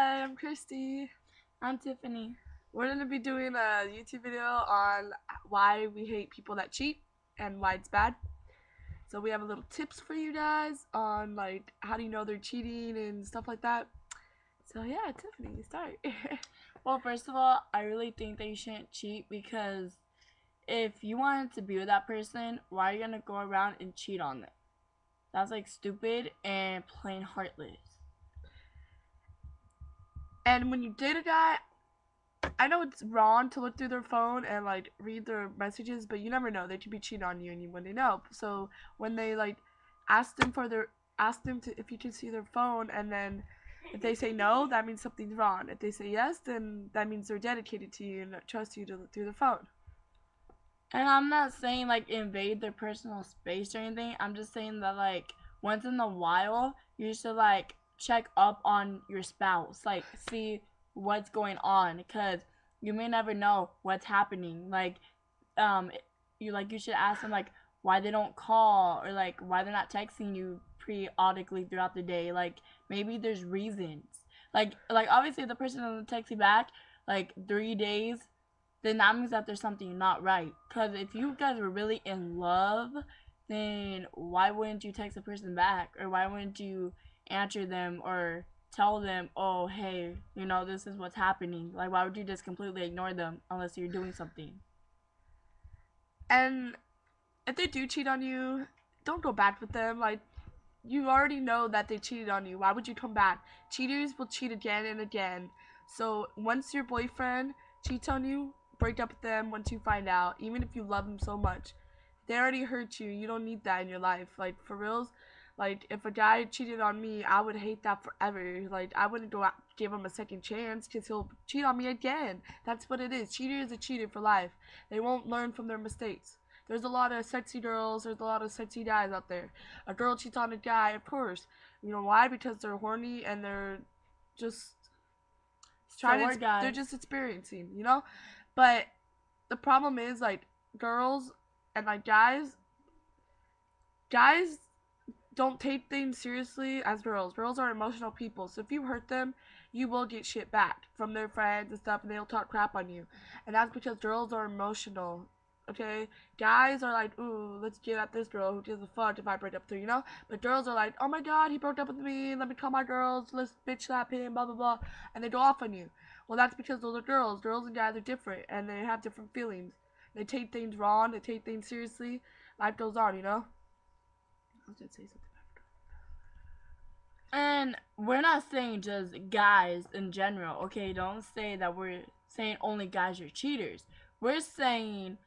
Hi, I'm Christy. I'm Tiffany. We're going to be doing a YouTube video on why we hate people that cheat and why it's bad. So we have a little tips for you guys on like how do you know they're cheating and stuff like that. So yeah, Tiffany, start. Well, first of all, I really think that you shouldn't cheat because if you wanted to be with that person, why are you gonna go around and cheat on them? That's like stupid and plain heartless. And when you date a guy, I know it's wrong to look through their phone and like read their messages, but you never know. They could be cheating on you and you wouldn't know. So when they like ask them to if you can see their phone, and then if they say no, that means something's wrong. If they say yes, then that means they're dedicated to you and trust you to look through their phone. And I'm not saying like invade their personal space or anything. I'm just saying that like once in a while you should like check up on your spouse, like see what's going on, because you may never know what's happening. Um, you should ask them like why they don't call, or like why they're not texting you periodically throughout the day. Like maybe there's reasons. Like obviously the person doesn't text you back like 3 days, then that means that there's something not right. Because if you guys were really in love, then why wouldn't you text the person back? Or why wouldn't you answer them or tell them, oh, hey, this is what's happening? Like, why would you just completely ignore them unless you're doing something? And if they do cheat on you, don't go back with them. Like, you already know that they cheated on you. Why would you come back? Cheaters will cheat again and again. So once your boyfriend cheats on you, break up with them once you find out, even if you love them so much. They already hurt you. You don't need that in your life. Like, for reals, like, if a guy cheated on me, I would hate that forever. Like, I wouldn't go out, give him a second chance because he'll cheat on me again. That's what it is. Cheater is a cheater for life. They won't learn from their mistakes. There's a lot of sexy girls, there's a lot of sexy guys out there. A girl cheats on a guy, of course. You know why? Because they're horny and they're just they're just experiencing, But the problem is like girls and like guys don't take things seriously as girls. Girls are emotional people, so if you hurt them, you will get shit back from their friends and stuff, and they'll talk crap on you. And that's because girls are emotional. Okay, guys are like, ooh, let's get at this girl who gives a fuck if I break up with her. But girls are like, oh my god, he broke up with me. Let me call my girls. Let's bitch slap him. Blah blah blah, and they go off on you. Well, that's because those are girls. Girls and guys are different, and they have different feelings. They take things wrong. They take things seriously. Life goes on. I was gonna say something. And we're not saying just guys in general, okay? Don't say that we're saying only guys are cheaters. We're saying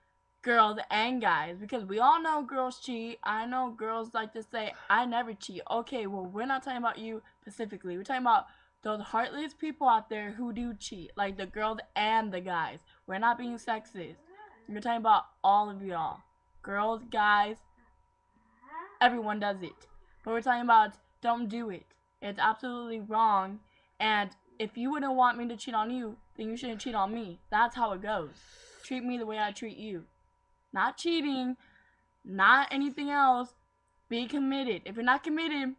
girls and guys, because we all know girls cheat. I know girls like to say, I never cheat. Okay, well, we're not talking about you specifically. We're talking about those heartless people out there who do cheat, like the girls and the guys. We're not being sexist. We're talking about all of y'all. Girls, guys, everyone does it. But we're talking about don't do it. It's absolutely wrong. And if you wouldn't want me to cheat on you, then you shouldn't cheat on me. That's how it goes. Treat me the way I treat you. Not cheating, not anything else. Be committed. If you're not committed,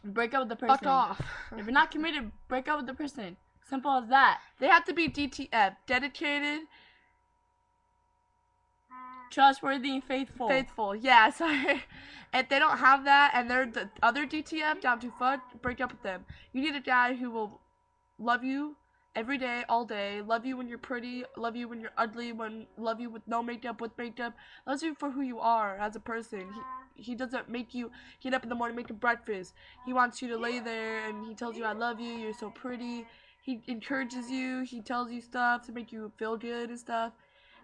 break up with the person. Fuck off. If you're not committed, break up with the person. Simple as that. They have to be DTF, dedicated, trustworthy, and faithful. Faithful, yeah, sorry. If they don't have that and they're the other DTF, down to fuck, break up with them. You need a guy who will love you every day, all day, love you when you're pretty, love you when you're ugly, love you with no makeup, with makeup, loves you for who you are as a person. He doesn't make you get up in the morning, make you breakfast. He wants you to lay there and he tells you, I love you, you're so pretty. He encourages you, he tells you stuff to make you feel good and stuff.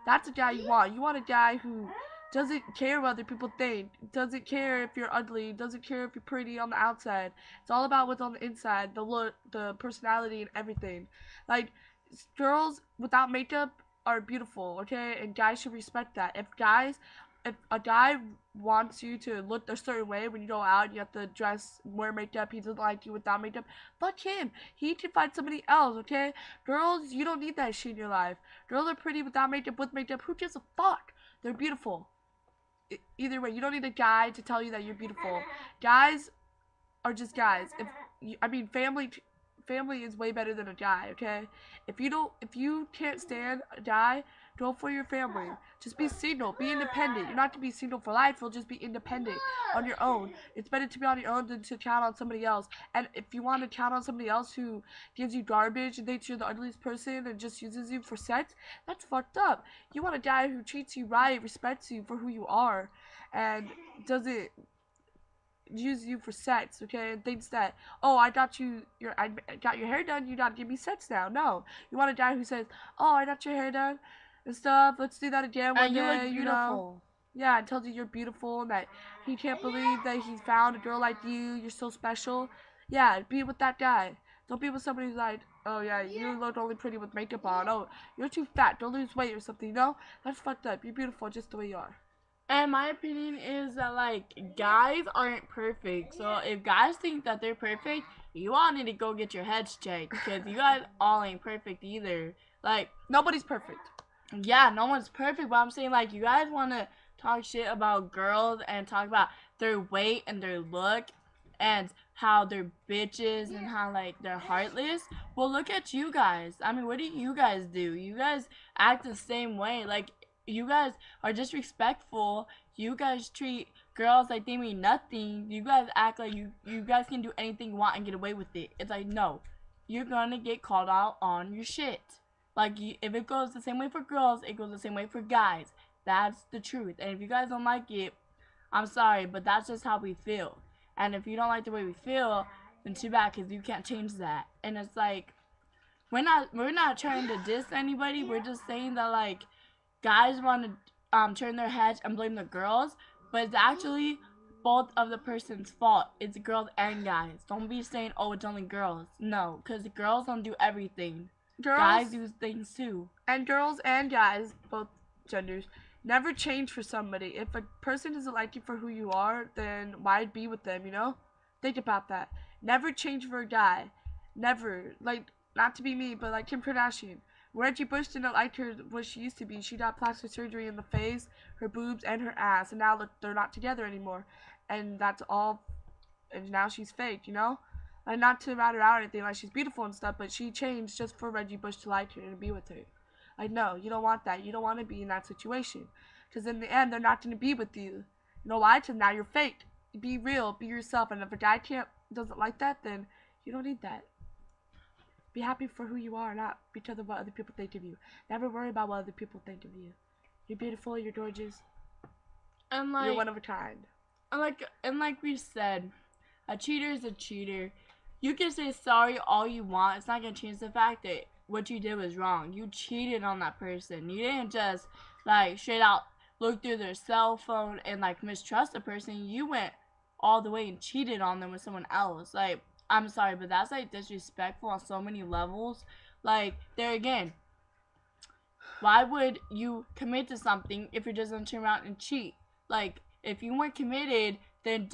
That's a guy you want. You want a guy who doesn't care what other people think, doesn't care if you're ugly, doesn't care if you're pretty on the outside. It's all about what's on the inside, the look, the personality, and everything. Like, girls without makeup are beautiful, okay? And guys should respect that. If a guy wants you to look a certain way when you go out, you have to dress, wear makeup, he doesn't like you without makeup, fuck him. He can find somebody else, okay? Girls, you don't need that shit in your life. Girls are pretty without makeup, with makeup, who gives a fuck? They're beautiful. Either way, you don't need a guy to tell you that you're beautiful. Guys are just guys. family is way better than a guy, okay? If you can't stand a guy, don't for your family. Just be single, be independent. You're not to be single for life, you'll just be independent on your own. It's better to be on your own than to count on somebody else. And if you want to count on somebody else who gives you garbage and thinks you're the ugliest person and just uses you for sex, that's fucked up. You want a guy who treats you right, respects you for who you are, and doesn't use you for sex, okay? And thinks that, oh, I got your hair done, you gotta give me sex now. No, you want a guy who says, oh, I got your hair done and stuff. Let's do that again one And you day. look You know, beautiful. yeah, and tells you you're beautiful and that he can't believe that he's found a girl like you. You're so special. Yeah, be with that guy. Don't be with somebody who's like, oh yeah, you look only pretty with makeup on. Oh, you're too fat. Don't lose weight or something. You know, that's fucked up. You're beautiful just the way you are. And my opinion is that, like, guys aren't perfect. So if guys think that they're perfect, you all need to go get your heads checked, because you guys all ain't perfect either. Like, Nobody's perfect. yeah, no one's perfect, but I'm saying, like, you guys want to talk shit about girls and talk about their weight and their look and how they're bitches and how, like, they're heartless. Well, look at you guys. I mean, what do? You guys act the same way. Like, you guys are disrespectful. You guys treat girls like they mean nothing. You guys act like you guys can do anything you want and get away with it. It's like, no, you're gonna get called out on your shit. Like, if it goes the same way for girls, it goes the same way for guys. That's the truth. And if you guys don't like it, I'm sorry, but that's just how we feel. And if you don't like the way we feel, then too bad, because you can't change that. And it's like, we're not trying to diss anybody. We're just saying that, like, guys want to turn their heads and blame the girls, but it's actually both of the person's fault. It's girls and guys. Don't be saying, oh, it's only girls. No, because girls don't do everything. Guys do things too. And girls and guys, both genders, never change for somebody. If a person doesn't like you for who you are, then why be with them, you know? Think about that. Never change for a guy. Never. Like, not to be me, but like Kim Kardashian. Reggie Bush didn't like her what she used to be. She got plastic surgery in the face, her boobs, and her ass, and now they're not together anymore. And that's all, and now she's fake, you know? Like, not to rat her out or anything, like, she's beautiful and stuff, but she changed just for Reggie Bush to like her and be with her. Like, no, you don't want that. You don't want to be in that situation. Because in the end, they're not going to be with you. You know why? Because now you're fake. Be real. Be yourself. And if a guy doesn't like that, then you don't need that. Be happy for who you are, not because of what other people think of you. Never worry about what other people think of you. You're beautiful. You're gorgeous. And, like, you're one of a kind. And like we said, a cheater is a cheater. You can say sorry all you want. It's not going to change the fact that what you did was wrong. You cheated on that person. You didn't just, like, straight out look through their cell phone and, like, mistrust the person. You went all the way and cheated on them with someone else. Like, I'm sorry, but that's, like, disrespectful on so many levels. Like, there again, why would you commit to something if you're just going to turn around and cheat? Like, if you weren't committed, then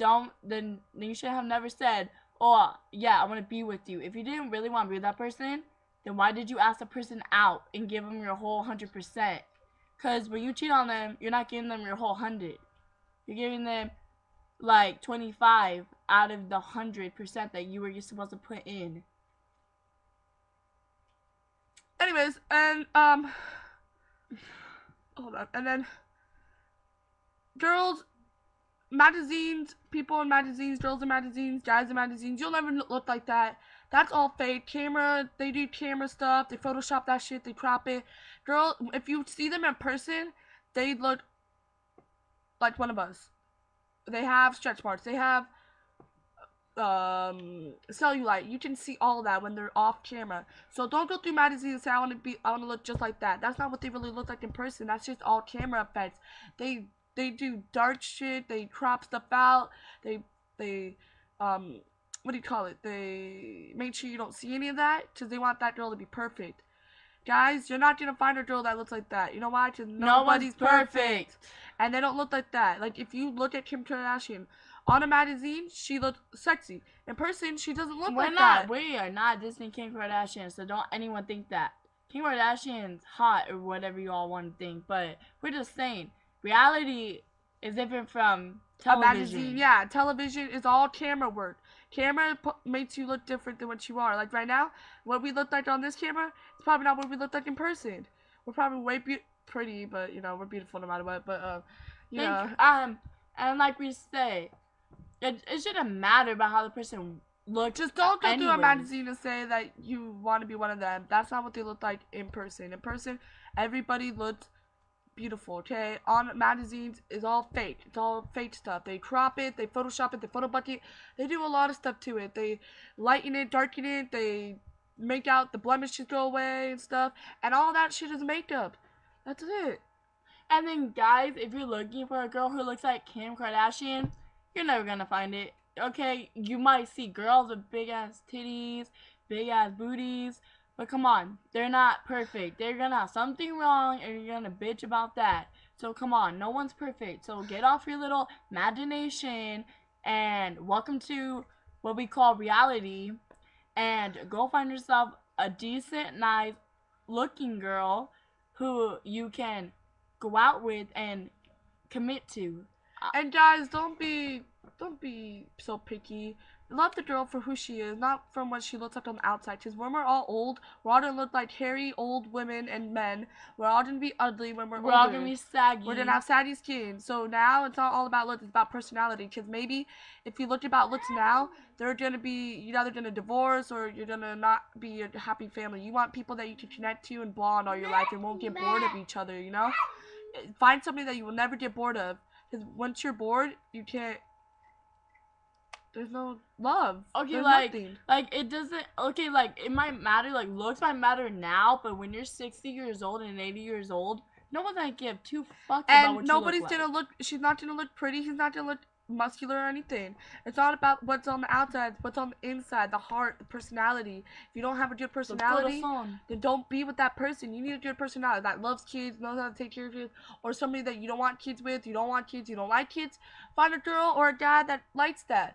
you should have never said, oh, yeah, I want to be with you. If you didn't really want to be with that person, then why did you ask the person out and give them your whole 100%? Because when you cheat on them, you're not giving them your whole 100. You're giving them, like, 25 out of the 100% that you were supposed to put in. Anyways, and, hold on. And then, girls, magazines, people in magazines, girls in magazines, guys in magazines, you'll never look like that. That's all fake. Camera, they do camera stuff, they Photoshop that shit, they crop it. Girl, if you see them in person, they look like one of us. They have stretch marks, they have cellulite. You can see all of that when they're off camera. So don't go through magazines and say I want to look just like that. That's not what they really look like in person. That's just all camera effects. They do dark shit, they crop stuff out, they what do you call it? They make sure you don't see any of that because they want that girl to be perfect. Guys, you're not gonna find a girl that looks like that. You know why? Because nobody's perfect. And they don't look like that. Like, if you look at Kim Kardashian, on a magazine, she looks sexy. In person, she doesn't look like that. We are not dissing Kim Kardashian, so don't anyone think that. Kim Kardashian's hot or whatever you all want to think, but we're just saying, reality is different from television. A magazine, yeah. Television is all camera work. Camera makes you look different than what you are. Like right now, what we look like on this camera, it's probably not what we look like in person. We're probably way pretty, but you know we're beautiful no matter what. But you know. And like we say, it shouldn't matter about how the person looks. Just don't go through a anyways. magazine and say that you want to be one of them. That's not what they look like in person. In person, everybody looks beautiful, okay? On magazines is all fake. It's all fake stuff. They crop it, they Photoshop it, they photobuck it. They do a lot of stuff to it. They lighten it, darken it, they make out the blemishes go away and stuff. And all that shit is makeup. That's it. And then guys, if you're looking for a girl who looks like Kim Kardashian, you're never gonna find it. Okay, you might see girls with big ass titties, big ass booties, but come on, they're not perfect. They're gonna have something wrong and you're gonna bitch about that. So come on, no one's perfect. So get off your little imagination and welcome to what we call reality and go find yourself a decent, nice looking girl who you can go out with and commit to. And guys, don't be so picky. Love the girl for who she is, not from what she looks like on the outside. Because when we're all old, we're all gonna look like hairy old women and men. We're all gonna be ugly when we're older. We're all gonna be saggy. We're gonna have saggy skin. So now it's not all about looks; it's about personality. Because maybe if you look about looks now, they're gonna be you're either gonna divorce or you're gonna not be a happy family. You want people that you can connect to and bond all your life and won't get bored of each other. You know, find somebody that you will never get bored of. Because once you're bored, you can't. There's no love. Okay, There's like nothing. like it doesn't. Okay, like it might matter. Like looks might matter now, but when you're 60 years old and 80 years old, no one's gonna give two fucks about what you nobody's look gonna like. look. She's not gonna look pretty. He's not gonna look muscular or anything. It's not about what's on the outside. It's what's on the inside, the heart, the personality. If you don't have a good personality, then don't be with that person. You need a good personality that loves kids, knows how to take care of kids, or somebody that you don't want kids with. You don't want kids. You don't like kids. Find a girl or a guy that likes that.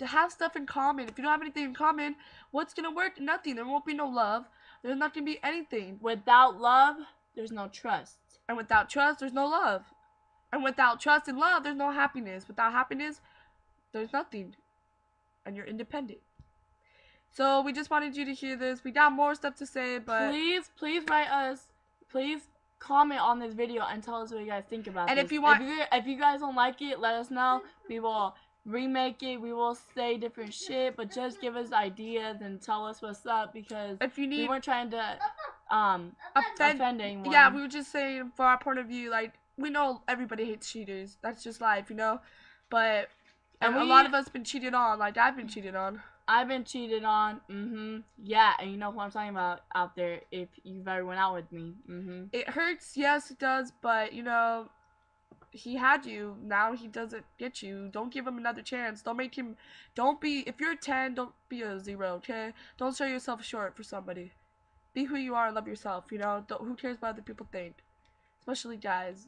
Have stuff in common. If you don't have anything in common, what's gonna work? Nothing. There won't be no love. There's not gonna be anything. Without love, there's no trust. And without trust, there's no love. And without trust and love, there's no happiness. Without happiness, there's nothing. And you're independent. So we just wanted you to hear this. We got more stuff to say, but please write us. Please comment on this video and tell us what you guys think about and this. if you want, if you guys don't like it, let us know. We will remake it. We will say different shit, but just give us ideas and tell us what's up because if you need, we weren't trying to offend anyone. Yeah, we were just saying for our point of view, like. We know everybody hates cheaters. That's just life, you know? But and a lot of us been cheated on. Like, I've been cheated on. I've been cheated on. Yeah, and you know who I'm talking about out there if you've ever went out with me. It hurts. Yes, it does. But, you know, he had you. Now he doesn't get you. Don't give him another chance. Don't make him... Don't be... If you're a 10, don't be a 0, okay? Don't sell yourself short for somebody. Be who you are and love yourself, you know? Who cares what other people think? Especially guys.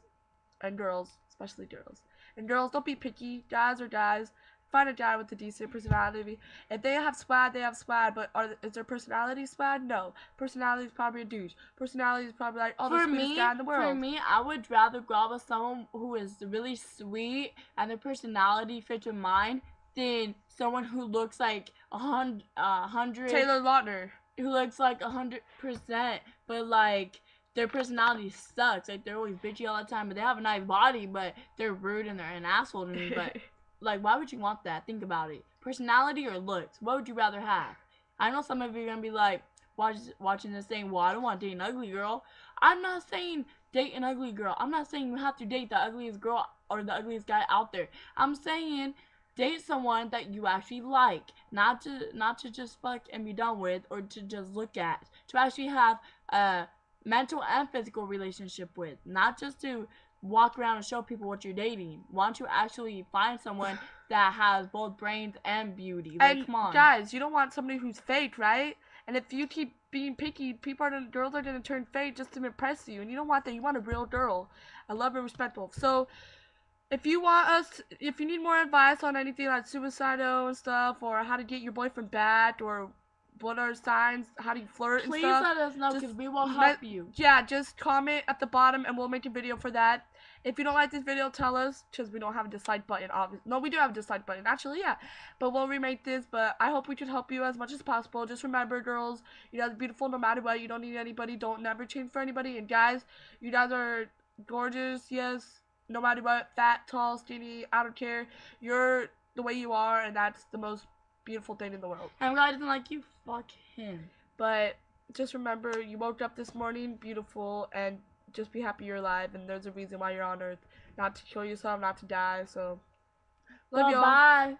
And girls, especially girls. And girls, don't be picky. Guys are guys. Find a guy with a decent personality. If they have swag, they have swag. But is their personality swag? No. Personality is probably a douche. Personality is probably like, oh, the sweetest guy in the world. For me, I would rather go out with someone who is really sweet and their personality fits with mine than someone who looks like 100. Taylor Lautner. Who looks like 100%, but like... Their personality sucks. Like, they're always bitchy all the time, but they have a nice body, but they're rude and they're an asshole to me. But, like, why would you want that? Think about it. Personality or looks? What would you rather have? I know some of you are going to be like, watching this saying, well, I don't want to date an ugly girl. I'm not saying date an ugly girl. I'm not saying you have to date the ugliest girl or the ugliest guy out there. I'm saying date someone that you actually like. Not to just fuck and be done with or to just look at. To actually have a mental and physical relationship with, not just to walk around and show people what you're dating. Why don't you actually find someone that has both brains and beauty? Like, and come on, guys, you don't want somebody who's fake, right? And if you keep being picky, girls are gonna turn fake just to impress you, and you don't want that. You want a real girl, a love and respectful. So, if you need more advice on anything like suicidal and stuff, or how to get your boyfriend back, or what are signs? How do you flirt and Please stuff? let us know Just because we will help you. Yeah, just comment at the bottom and we'll make a video for that. If you don't like this video, tell us, because we don't have a dislike button, obviously. No, we do have a dislike button, actually, yeah. But we'll remake this, but I hope we could help you as much as possible. Just remember, girls, you guys are beautiful no matter what. You don't need anybody. Don't never change for anybody. And guys, you guys are gorgeous, yes, no matter what. Fat, tall, skinny, I don't care. You're the way you are, and that's the most beautiful thing in the world. And God doesn't like you, fuck him. But just remember, you woke up this morning beautiful, and just be happy you're alive, and there's a reason why you're on earth. Not to kill yourself, not to die, so love y'all. Bye.